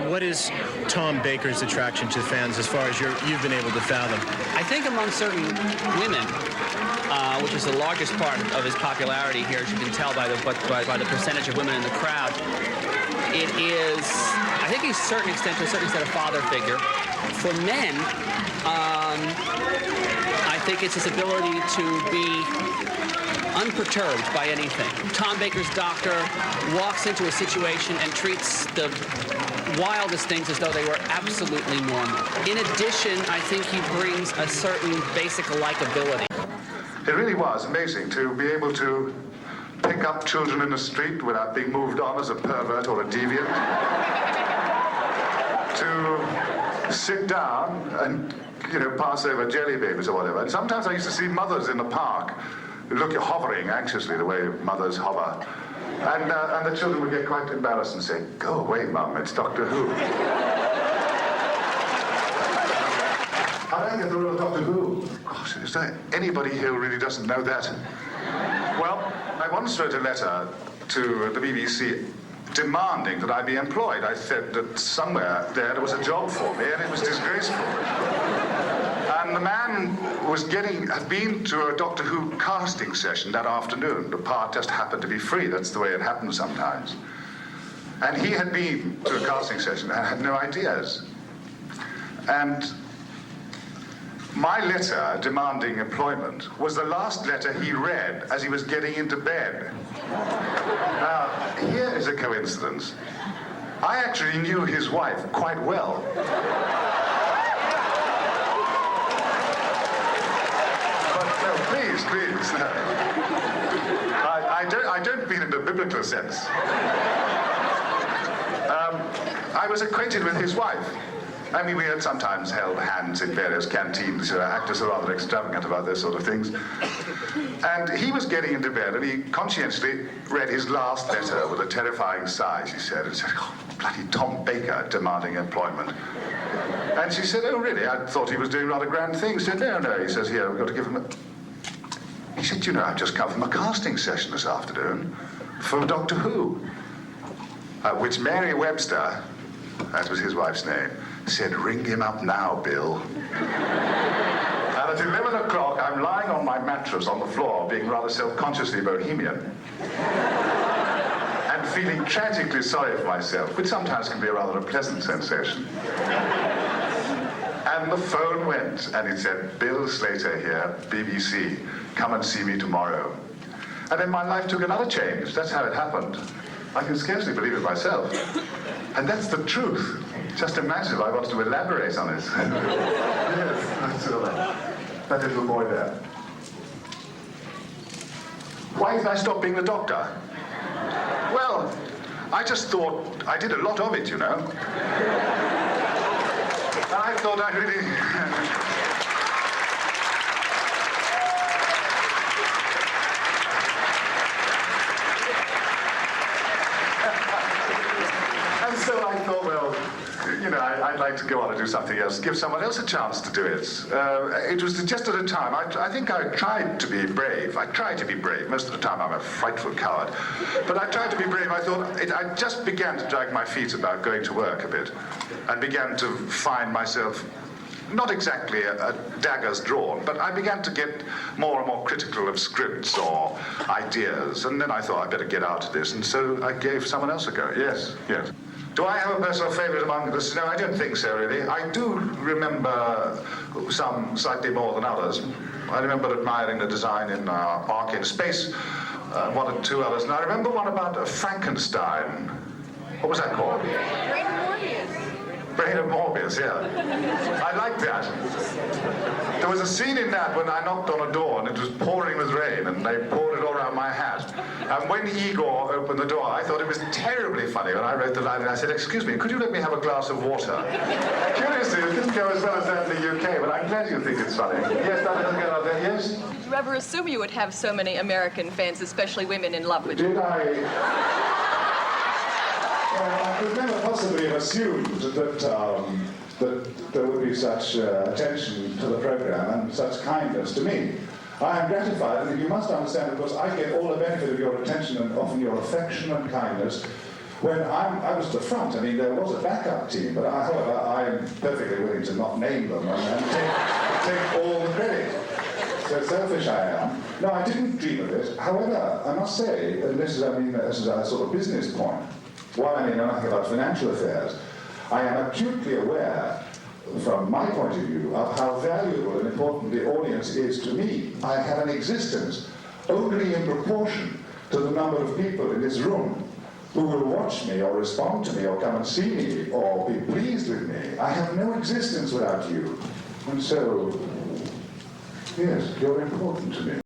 what is Tom Baker's attraction to fans as far as you've been able to fathom? I think among certain women, which is the largest part of his popularity here, as you can tell by the percentage of women in the crowd, it is, I think he's to a certain extent a father figure. For men, I think it's his ability to be unperturbed by anything. Tom Baker's doctor walks into a situation and treats the wildest things as though they were absolutely normal. In addition, I think he brings a certain basic likability. It really was amazing to be able to pick up children in the street without being moved on as a pervert or a deviant. To sit down and, pass over jelly babies or whatever. And sometimes I used to see mothers in the park hovering anxiously the way mothers hover. And the children would get quite embarrassed and say, "Go away, Mum, it's Doctor Who." How do I get the real Doctor Who? Gosh, is there anybody here who really doesn't know that? Well, I once wrote a letter to the BBC demanding that I be employed. I said that somewhere there was a job for me, and it was disgraceful. And the man had been to a Doctor Who casting session that afternoon. The part just happened to be free. That's the way it happens sometimes. And he had been to a casting session and had no ideas. And my letter demanding employment was the last letter he read as he was getting into bed. Now, here is a coincidence. I actually knew his wife quite well. Please. No. I don't mean in the biblical sense. I was acquainted with his wife. I mean, we had sometimes held hands in various canteens. Actors are rather extravagant about those sort of things. And he was getting into bed, and he conscientiously read his last letter with a terrifying sigh, she said. And said, "Oh, bloody Tom Baker demanding employment." And she said, "Oh, really? I thought he was doing rather grand things." She said, No. He says, "Here, we've got to give him a..." He said, "I've just come from a casting session this afternoon for Doctor Who." Which Mary Webster, that was his wife's name, said, "Ring him up now, Bill." And at 11 o'clock, I'm lying on my mattress on the floor, being rather self-consciously bohemian, and feeling tragically sorry for myself, which sometimes can be rather a pleasant sensation. And the phone went, and it said, "Bill Slater here, BBC. Come and see me tomorrow." And then my life took another change. That's how it happened. I can scarcely believe it myself. And that's the truth. Just imagine if I wanted to elaborate on it. Yes, that little boy there. Why did I stop being the doctor? Well, I just thought I did a lot of it, And I thought I really... And so I thought, well, I'd like to go on and do something else, give someone else a chance to do it. It was just at a time, I think I tried to be brave. I tried to be brave. Most of the time I'm a frightful coward. But I tried to be brave. I thought, I just began to drag my feet about going to work a bit, and began to find myself not exactly a daggers drawn, but I began to get more and more critical of scripts or ideas, and then I thought I'd better get out of this, and so I gave someone else a go. Yes. Do I have a personal favourite among this? No, I don't think so, really. I do remember some slightly more than others. I remember admiring the design in Ark in Space, one or two others, and I remember one about Frankenstein. What was that called? Brain of Morbius, yeah. I liked that. There was a scene in that when I knocked on a door and it was pouring with rain and they poured it all around my hat. And when Igor opened the door, I thought it was terribly funny when I wrote the line and I said, "Excuse me, could you let me have a glass of water?" Curiously, it didn't go as well as that in the UK, but I'm glad you think it's funny. Yes, that doesn't go out there, yes? Did you ever assume you would have so many American fans, especially women, in love with you? Did I? Well, I could never possibly have assumed that there would be such attention to the program and such kindness to me. I am gratified, and you must understand, of course, I get all the benefit of your attention and often your affection and kindness when I was at the front, I mean, there was a backup team, but however, I'm perfectly willing to not name them and take all the credit. So selfish I am. No, I didn't dream of it. However, I must say, and this is, this is a sort of business point, while I know nothing about financial affairs, I am acutely aware, from my point of view, of how valuable and important the audience is to me. I have an existence only in proportion to the number of people in this room who will watch me or respond to me or come and see me or be pleased with me. I have no existence without you. And so, yes, you're important to me.